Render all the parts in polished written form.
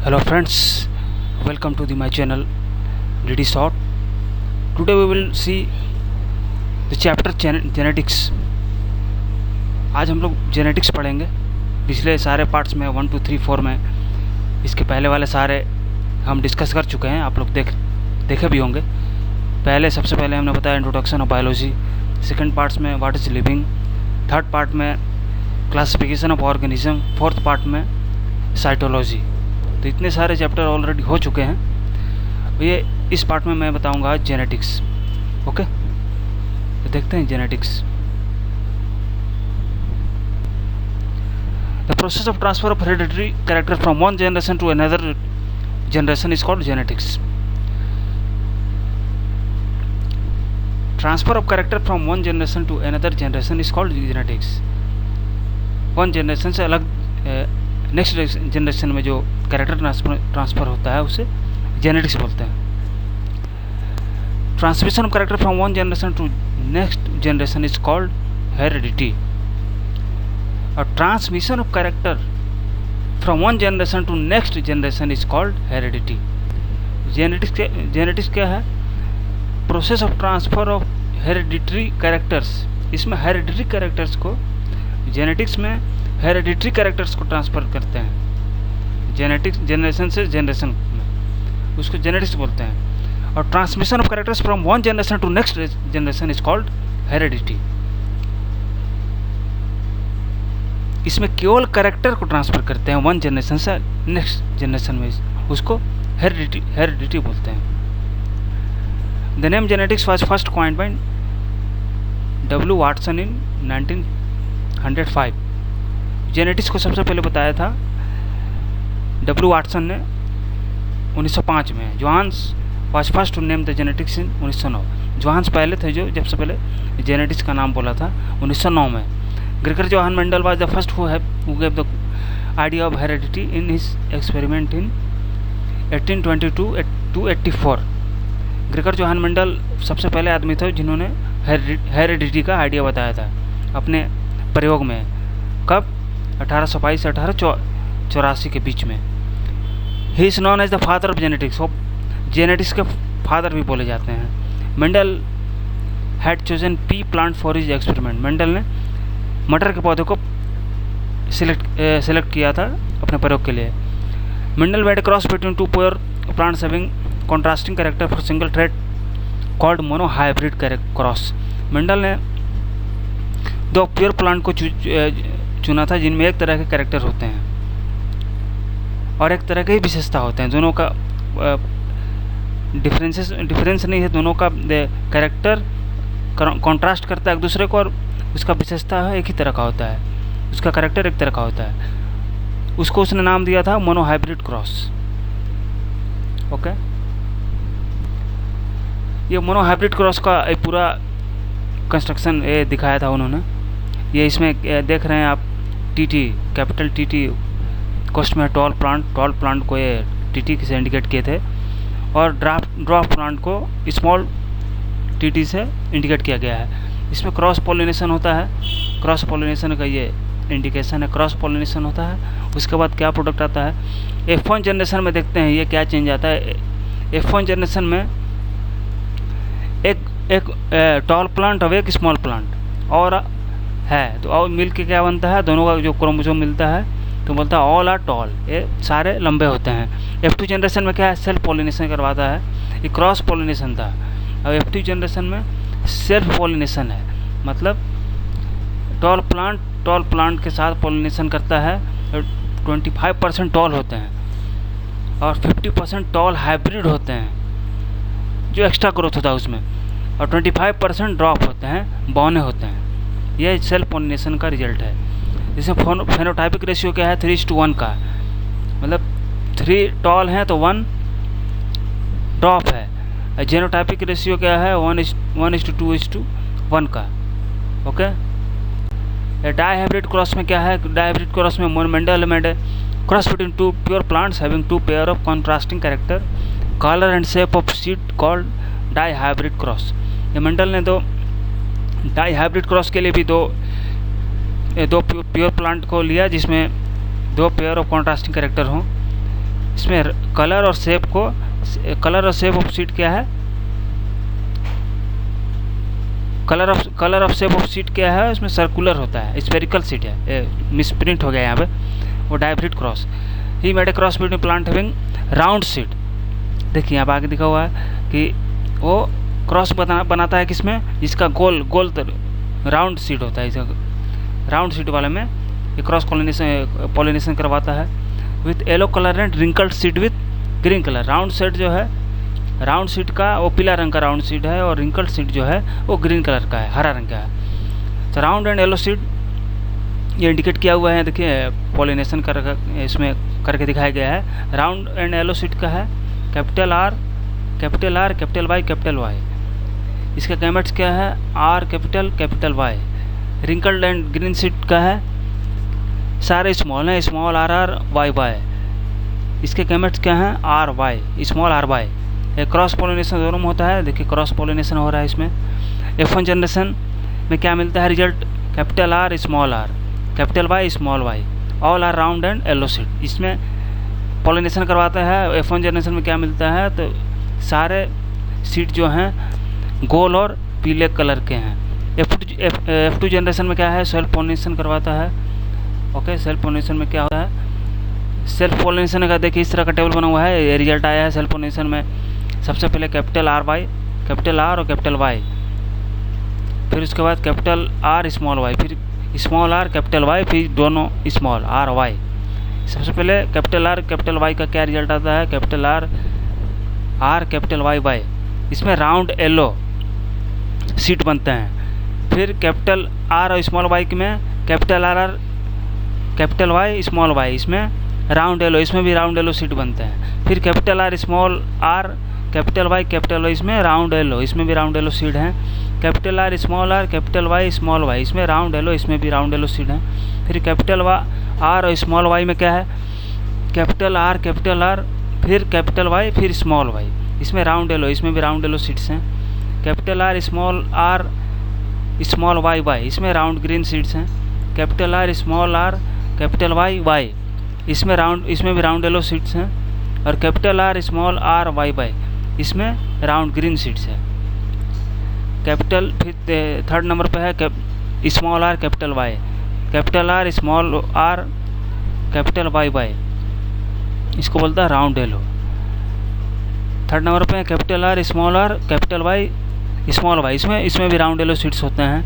Hello friends, welcome to my channel DD Short. Today we will see the chapter genetics. आज हम लोग genetics पढ़ेंगे. पिछले सारे पार्ट्स में 1, 2, 3, 4 में इसके पहले वाले सारे हम डिस्कस कर चुके हैं. आप लोग देखे भी होंगे. सबसे पहले हमने बताया introduction of biology. Second parts में what is living. Third part में classification of organism. Fourth part में साइटोलॉजी. तो इतने सारे चैप्टर ऑलरेडी हो चुके हैं. ये इस पार्ट में मैं बताऊंगा जेनेटिक्स. ओके, तो देखते हैं genetics. The process of transfer of hereditary character from one generation to another generation is called genetics. Transfer of character from one generation to another generation is called genetics. One generation से अलग next generation में जो character transfer होता है उसे genetics बोलते हैं. Transmission of character from one generation to next generation is called heredity. और transmission of character from one generation to next generation is called heredity. Genetics क्या है? Process of transfer of hereditary characters. इसमें hereditary characters को genetics में hereditary characters को transfer करते हैं. Genetics generation से जनरेशन में उसको जेनेटिक्स बोलते हैं. और transmission of characters from one generation to next generation is called heredity. इसमें केवल कैरेक्टर को ट्रांसफ़र करते हैं वन जनरेशन से नेक्स्ट जनरेशन में, उसको हेरिडिटी बोलते हैं. The name genetics was first coined by W. Watson in 1905. Genetics को सबसे पहले बताया था W. वाटसन ने 1905 में. Johannes was first to name the genetics in 1909. Johannes पहले थे जो सबसे पहले जेनेटिक्स का नाम बोला था 1909 में. Gregor Johan Mendel was the first who gave the idea of heredity in his experiment in 1822 to 84. Gregor Johan Mendel सबसे पहले आदमी थे जिन्होंने हेरिडिटी का आइडिया बताया था अपने प्रयोग में. कब? 1822 से 1884 के बीच में. He is known as the father of genetics. Genetics के फादर भी बोले जाते हैं. Mendel had chosen pea plant for his experiment. Mendel ने मटर के पौधे को सिलेक्ट किया था अपने प्रयोग के लिए. Mendel made cross between two pure plants having contrasting character for single trade called mono hybrid cross. Mendel ने दो प्योर प्लांट को चुना था जिनमें एक तरह के कैरेक्टर होते हैं और एक तरह के ही विशेषता होते हैं. दोनों का डिफरेंस नहीं है. दोनों का कैरेक्टर कॉन्ट्रास्ट करता है एक दूसरे को और उसका विशेषता है एक ही तरह का होता है. उसका कैरेक्टर एक तरह का होता है. उसको उसने नाम दिया था मोनो हाइब्रिड क्रॉस. ओके, ये मोनो हाइब्रिड क्रॉस का एक पूरा कंस्ट्रक्शन दिखाया था उन्होंने. ये इसमें देख रहे हैं आप TT, कैपिटल TT कोस्ट में टॉल प्लांट को ये TT से इंडिकेट किए थे और ड्राफ्ट प्लांट को स्मॉल TT से इंडिकेट किया गया है. इसमें क्रॉस पॉलिनेशन होता है. क्रॉस पॉलिनेशन का ये इंडिकेशन है. क्रॉस पॉलिनेशन होता है. उसके बाद क्या प्रोडक्ट आता है? F1 जनरेशन में देखते हैं ये क्या चेंज आता है. F1 जनरेशन में एक टॉल प्लांट और एक स्मॉल प्लांट और है. तो और मिल के क्या बनता है? दोनों का जो क्रोमोसोम मिलता है तो बोलता है ऑल आर टॉल. ये सारे लंबे होते हैं. F2 जनरेशन में क्या है? सेल्फ पॉलिनेशन करवाता है. ये क्रॉस पॉलिनेशन था. और F2 जनरेशन में सेल्फ पॉलिनेशन है. मतलब टॉल प्लांट के साथ पॉलिनेशन करता है. 25% टॉल होते हैं और 50% टॉल हाइब्रिड होते हैं जो एक्स्ट्रा ग्रोथ होता है उसमें. और 25% ड्रॉप होते हैं, बौने होते हैं. यह सेल्फ पॉलिनेशन का रिजल्ट है. जिसमें फेनोटाइपिक रेशियो क्या है? 3:1 का. मतलब 3 टॉल हैं तो 1 ड्रॉप है. जेनोटाइपिक रेशियो क्या है? 1:2:1 का. ओके. डाइहाइब्रिड क्रॉस में क्या है? डाइहाइब्रिड क्रॉस में Mendel made cross between two pure plants having two pair of contrasting character colour and shape of seed called dihybrid cross. ये मेंडल ने दो डाइहाइब्रिड क्रॉस के लिए भी दो प्योर प्लांट को लिया जिसमें 2 पेयर ऑफ कॉन्ट्रास्टिंग कैरेक्टर हों इसमें कलर और शेप ऑफ शीट क्या है, colour of shape of sheet क्या है, उसमें सर्कुलर होता है, स्फेरिकल शीट है, मिसप्रिंट हो गया यहाँ पे, वो dihybrid cross. He made a cross between plant having round seed. देखिए यहाँ पे आगे लिखा हुआ है कि वो क्रॉस बनाता है किसमें, जिसका गोल राउंड शीट होता है, इसका राउंड शीट वाले में ये क्रॉस पॉलिनेशन करवाता है। With yellow colour and wrinkled seed with green colour. Round seed जो है, राउंड सीड का वो पीला रंग का राउंड सीड है, और रिंकल्ड सीड जो है वो ग्रीन कलर का है, हरा रंग का है। तो राउंड एंड येलो सीड ये इंडिकेट किया हुआ है, देखिए पॉलिनेशन इसमें करके दिखाया गया है। राउंड एंड येलो सीड का है capital R, capital Y, capital Y. इसका गैमेट्स क्या है, R capital Y. Wrinkled and green seed का है, सारे स्मॉल हैं, small R R Y Y. इसके गैमेट्स क्या हैं, R Y, small R Y. एक क्रॉस पोलिनेशन दोनों में होता है, देखिए क्रॉस पोलिनेशन हो रहा है इसमें। F1 जनरेशन में क्या मिलता है result, capital R small R, capital Y small Y, all are round and yellow seed. इसमें पोलिनेशन करवाता है। F1 जनरेशन में क्या मिलता है, तो सारे सीड जो हैं गोल और पीले कलर के हैं। F2 जनरेशन में क्या है, सेल्फ पोलिनेशन करवाता है। ओके, सेल्फ पोलिनेशन में क्या होता है, सेल्फ पोलिनेशन का देखिए इस तरह का टेबल बना हुआ है, ये रिजल्ट आया है सेल्फ पोलिनेशन में। सबसे पहले capital R Y, capital R और कैपिटल वाई, फिर उसके बाद कैपिटल आर स्मॉल वाई, फिर स्मॉल आर कैपिटल वाई, फिर दोनों स्मॉल आर वाई। सबसे पहले कैपिटल आर कैपिटल वाई का क्या रिजल्ट आता है, capital R capital Y Y. इसमें राउंड येलो सीट बनते हैं। फिर कैपिटल आर और स्मॉल वाई में capital R capital Y small Y, इसमें राउंड येलो, इसमें भी राउंड येलो सीट बनते हैं। फिर capital R small R capital Y capital Y, इसमें राउंड येलो, इसमें भी राउंड येलो सीड हैं। Capital R small R capital Y small Y, इसमें राउंड येलो, इसमें भी राउंड येलो सीड हैं। फिर कैपिटल आर और स्मॉल वाई में क्या है, कैपिटल आर फिर कैपिटल वाई फिर स्मॉल वाई, इसमें राउंड येलो, इसमें भी राउंड येलो सीड्स हैं। Capital R small Y Y, इसमें राउंड ग्रीन सीड्स हैं। Capital R capital Y Y, इसमें भी राउंड येलो सीड्स हैं। और capital R small R Y Y, इसमें राउंड ग्रीन सीड्स है। कैपिटल फिर थर्ड नंबर पे है small R capital Y, capital R small R capital Y Y, इसको बोलता है राउंड येलो। थर्ड नंबर पे है capital R capital Y small Y, इसमें भी राउंड येलो सीड्स होते हैं।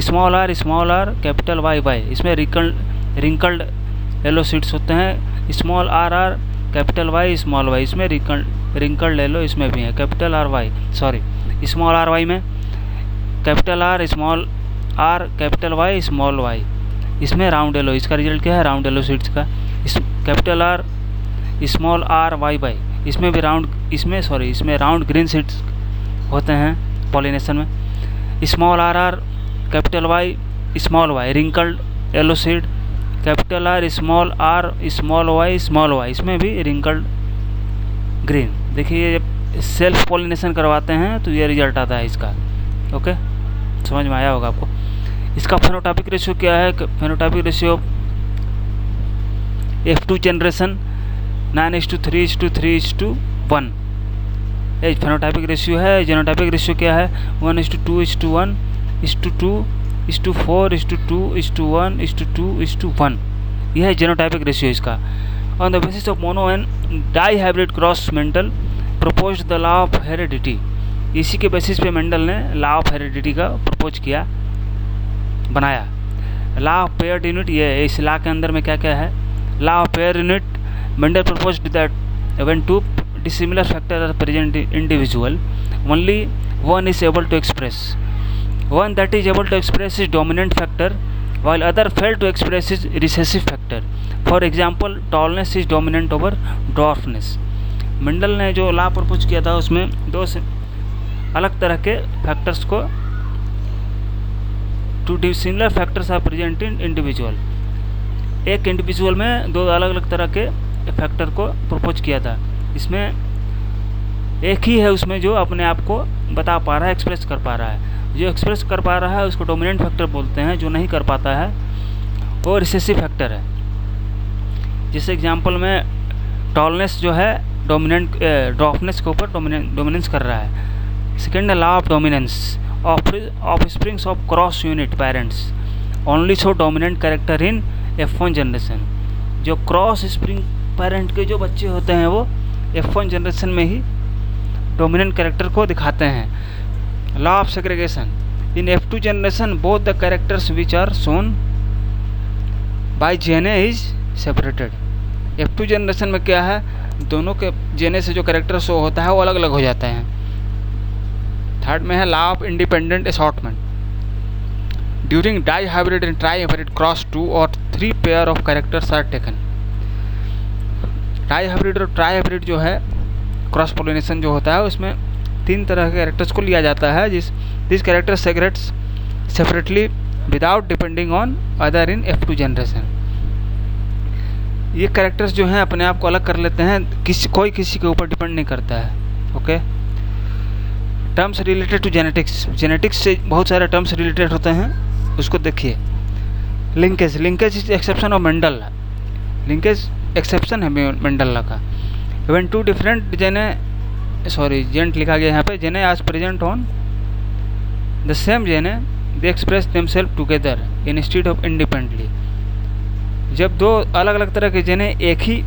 Small R capital Y Y, इसमें रिंकल्ड येलो सीड्स होते हैं। Small R capital Y small Y, इसमें रिंकल्ड येलो इसमें भी है। कैपिटल स्मॉल आर वाई में capital R capital Y small Y, इसमें राउंड येलो, इसका रिजल्ट क्या है, राउंड येलो सीड्स का। Capital R small R Y Y, इसमें राउंड ग्रीन सीड्स होते हैं पॉलिनेशन में। Small R capital Y small Y, wrinkled yellow seed. Capital R small Y, इसमें भी रिंकल्ड ग्रीन। देखिए ये सेल्फ पॉलिनेशन करवाते हैं तो ये रिजल्ट आता है इसका। ओके, समझ में आया होगा आपको। इसका फेनोटाइपिक रेशियो क्या है, फेनोटाइपिक रेशियो F2 जनरेशन 9:3:3:1 ये फेनोटाइपिक रेशियो है। जीनोटाइपिक रेशियो क्या है, 1:2:1:2:4:2:1:2:1, यह है जीनोटाइपिक रेशियो इसका। On the basis of mono and dihybrid cross Mendel proposed the law of heredity. इसी के बेसिस पे मेंडल ने लॉ ऑफ हेरिडिटी का प्रपोज किया, बनाया। लॉ ऑफ पेयर्ड यूनिट, ये इस लॉ के अंदर में क्या क्या है, law of pair unit, Mendel proposed that when two dissimilar factors are present in individual, only one is able to express. One that is able to express is dominant factor, while other fail to express is recessive factor. For example, tallness is dominant over dwarfness. Mendel ने जो law propose किया था उसमें दो अलग तरह के factors को, two dissimilar factors are present in individual. एक इंडिविजुअल में दो अलग अलग तरह के फैक्टर को प्रपोज किया था। इसमें एक ही है उसमें जो अपने आप को बता पा रहा है, एक्सप्रेस कर पा रहा है। जो एक्सप्रेस कर पा रहा है उसको डोमिनेंट फैक्टर बोलते हैं, जो नहीं कर पाता है वो रिसेसिव फैक्टर है। जैसे एग्जांपल में टॉलनेस जो है डोमिनेंट ड्रॉपनेस के ऊपर डोमिनेंस कर रहा है। सेकेंड है law of dominance of springs of cross unit parents only show dominant character in F1 generation. जो क्रॉस स्प्रिंग पेरेंट के जो बच्चे होते हैं वो F1 जनरेशन में ही डोमिनेंट कैरेक्टर को दिखाते हैं। Law of segregation in F2 generation both the characters which are shown by gene is separated. F2 generation में क्या है, दोनों के जेने से जो कैरेक्टर शो होता है वो अलग अलग हो जाते हैं। थर्ड में है law of independent assortment during dihybrid and trihybrid cross 2 और 3 pair of characters are taken. Dihybrid और ट्राई हाइब्रिड जो है क्रॉस पोलिनेशन जो होता है उसमें 3 तरह के कैरेक्टर्स को लिया जाता है। This character segregates separately without depending on other in F2 generation. ये कैरेक्टर्स जो हैं अपने आप को अलग कर लेते हैं, कोई किसी के ऊपर डिपेंड नहीं करता है। Okay, terms related to genetics से बहुत सारे टर्म्स रिलेटेड होते हैं, उसको देखिए। Linkage is exception of Mendel. Linkage exception है मेंडल का। व्हेन टू डिफरेंट जेंट लिखा गया यहाँ पे, जेने आज present on the same gene they express themselves together instead of independently. जब दो अलग अलग तरह के जेने एक ही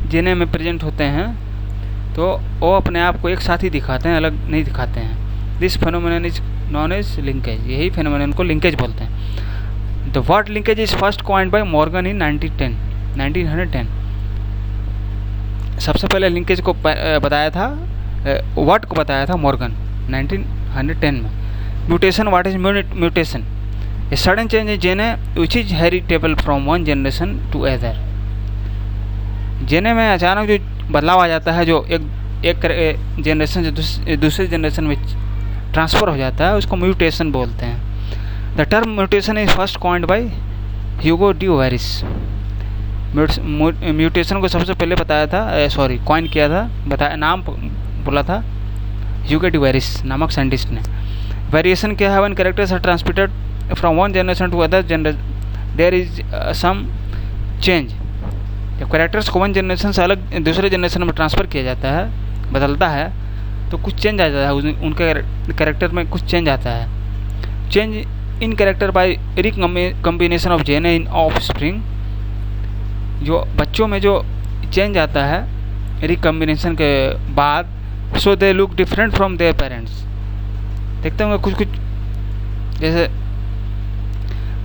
जेने में प्रेजेंट होते हैं तो वो अपने आप को एक साथ ही दिखाते हैं, अलग नहीं दिखाते हैं। This phenomenon is known as linkage. यही फेनोमेनन को लिंकेज बोलते हैं। The word linkage is first coined by Morgan in 1910। सबसे पहले लिंकेज को बताया था, वर्ड को बताया था मॉर्गन 1910 में। Mutation, what is mutation? A sudden change in gene which is heritable from one generation to other। जेने में अचानक जो बदलाव आ जाता है, जो एक जनरेशन से दूसरे जनरेशन में ट्रांसफ़र हो जाता है, उसको म्यूटेशन बोलते हैं। The term mutation is first coined by Hugo de Vries. Mutation को सबसे पहले कॉइन किया था, नाम बोला था ह्यूगो डी ओवेरिस नामक साइंटिस्ट ने। वेरिएशन क्या है? When characters are transmitted from one generation to other generation there is some change. जब कैरेक्टर्स को वन जनरेशन से अलग दूसरे जनरेशन में ट्रांसफ़र किया जाता है, बदलता है, तो कुछ चेंज आ जाता है, उनके कैरेक्टर में कुछ चेंज आता है। Change in character bye recombination of जेने इन ऑफ स्प्रिंग। जो बच्चों में जो चेंज आता है रिकम्बिनेशन के बाद, so they look different from their parents. देखते होंगे कुछ जैसे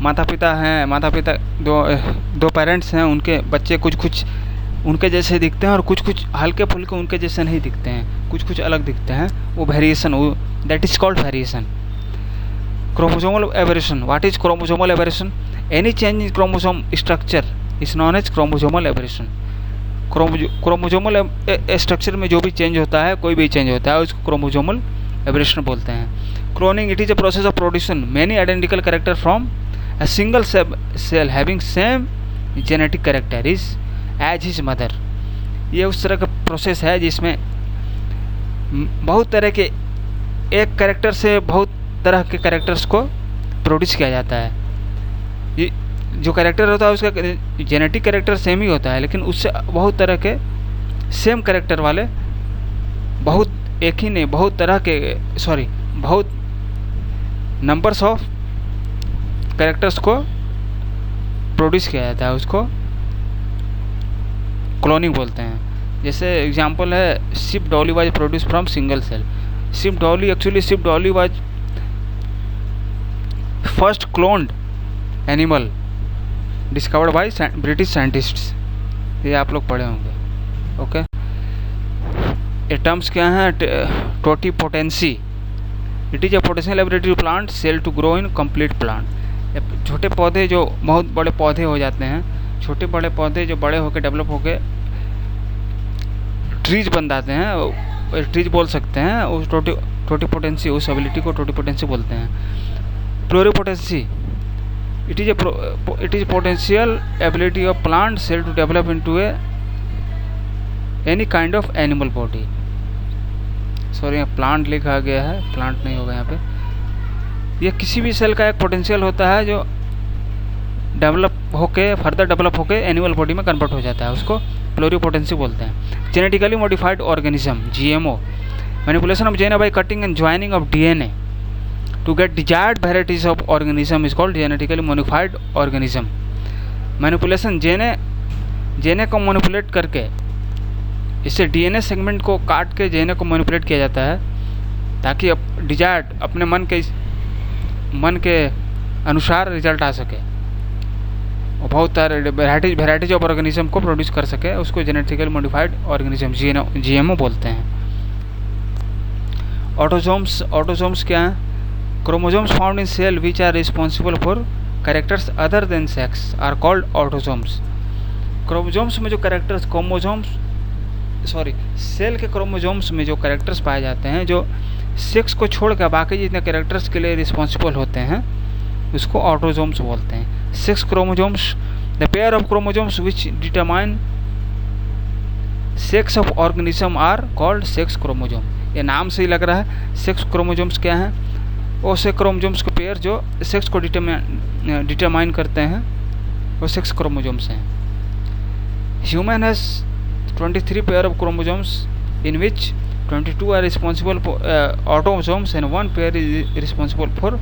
माता पिता दो पेरेंट्स हैं, उनके बच्चे कुछ उनके जैसे दिखते हैं और कुछ हल्के फुल्के उनके जैसे नहीं दिखते हैं, कुछ अलग दिखते हैं। वो वेरिएशन, वो that is called variation. Chromosomal aberration, what is chromosomal aberration? Any change in chromosome structure is known as chromosomal aberration. Chromosomal structure में जो भी चेंज होता है, कोई भी चेंज होता है, उसको क्रोमोसोमल एबरेशन बोलते हैं। Cloning, it is a process of producing many identical character from a single cell having same genetic character is as his mother। ये उस तरह का प्रोसेस है जिसमें बहुत तरह के एक कैरेक्टर से बहुत तरह के कैरेक्टर्स को प्रोड्यूस किया जाता है। ये जो कैरेक्टर होता है उसका जेनेटिक कैरेक्टर सेम ही होता है, लेकिन उससे बहुत तरह के सेम कैरेक्टर वाले बहुत नंबर्स ऑफ कैरेक्टर्स को प्रोड्यूस किया जाता है, उसको क्लोनिंग बोलते हैं। जैसे एग्जांपल है sheep Dolly was produce from single cell. Sheep Dolly was first cloned animal discovered by British scientists. ये आप लोग पढ़े होंगे। ओके, ये टर्म्स क्या हैं? Totipotency, it is a potential ability to plant cell to grow in complete plant. छोटे पौधे जो बहुत बड़े पौधे हो जाते हैं, छोटे बड़े पौधे जो बड़े होकर डेवलप होकर ट्रीज बन जाते हैं, ट्रीज बोल सकते हैं। उस टोटिपोटेंसी, उस एबिलिटी को टोटिपोटेंसी बोलते हैं। Pluripotency, it is potential ability of plant cell to develop into any kind of animal body. Sorry, यहाँ प्लांट लिखा गया है, प्लांट नहीं होगा यहाँ पे। यह किसी भी सेल का एक पोटेंशियल होता है जो फर्दर डेवलप होके एनिमल बॉडी में कन्वर्ट हो जाता है, उसको प्लूरिपोटेंसी बोलते हैं। Genetically modified organism GMO, manipulation of DNA by cutting and joining of DNA to get desired varieties of organism is called genetically modified organism. Manipulation gene को manipulate करके, इससे DNA सेगमेंट को काट के जेने को मैनिपुलेट किया जाता है ताकि डिजायर्ड अपने मन के अनुसार रिजल्ट आ सके और बहुत सारे वेराइटीज ऑफ ऑर्गेनिज्म को प्रोड्यूस कर सके, उसको जेनेटिकली मॉडिफाइड ऑर्गेनिज्म GMO बोलते हैं। ऑटोसोम्स क्या हैं? Chromosomes found in cell which are responsible for characters other than sex are called autosomes. Chromosomes में जो कैरेक्टर्स सेल के क्रोमोसोम्स में जो कैरेक्टर्स पाए जाते हैं जो सेक्स को छोड़कर बाकी जितने कैरेक्टर्स के लिए रिस्पॉन्सिबल होते हैं उसको ऑटोसोम्स बोलते हैं। 6 chromosomes, the pair of chromosomes which determine sex of organism are called sex chromosome. ये नाम से ही लग रहा है। 6 क्रोमोसोम्स क्या हैं? वो 6 क्रोमोसोम्स के पेयर जो सेक्स को डिटरमाइन करते हैं वो 6 क्रोमोसोम्स हैं। Human has 23 pair of chromosomes in which 22 are responsible for autosomes and 1 pair is responsible for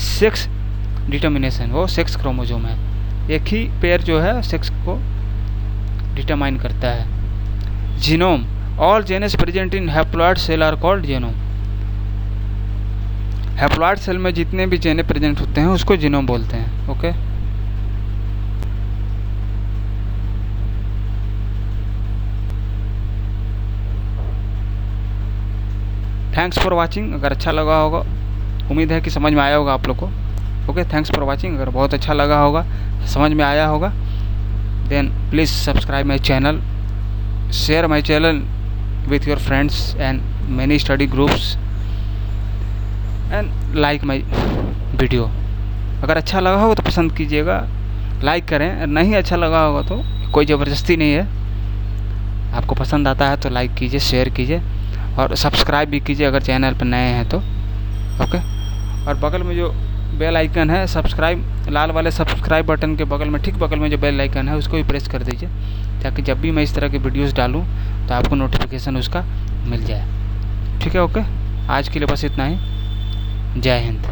sex determination। वो सेक्स क्रोमोसोम है, एक ही पेयर जो है सेक्स को डिटरमाइन करता है। Genome, all genes present in haploid cell are called genome. Haploid cell में जितने भी जेने प्रेजेंट होते हैं उसको जीनोम बोलते हैं। Okay, thanks for watching. अगर अच्छा लगा होगा, उम्मीद है कि समझ में आया होगा आप लोग को। Okay, thanks for watching. अगर बहुत अच्छा लगा होगा, समझ में आया होगा, then please subscribe my channel, share my channel with your friends and many study groups and like my video. अगर अच्छा लगा होगा तो पसंद कीजिएगा, लाइक करें। नहीं अच्छा लगा होगा तो कोई ज़बरदस्ती नहीं है, आपको पसंद आता है तो लाइक कीजिए, शेयर कीजिए और सब्सक्राइब भी कीजिए अगर चैनल पर नए हैं तो। ओके, और बगल में जो बेल आइकन है, सब्सक्राइब लाल वाले सब्सक्राइब बटन के बगल में, ठीक बगल में जो बेल आइकन है उसको भी प्रेस कर दीजिए ताकि जब भी मैं इस तरह के वीडियोस डालूं तो आपको नोटिफिकेशन उसका मिल जाए। ठीक है, ओके, आज के लिए बस इतना ही। जय हिंद।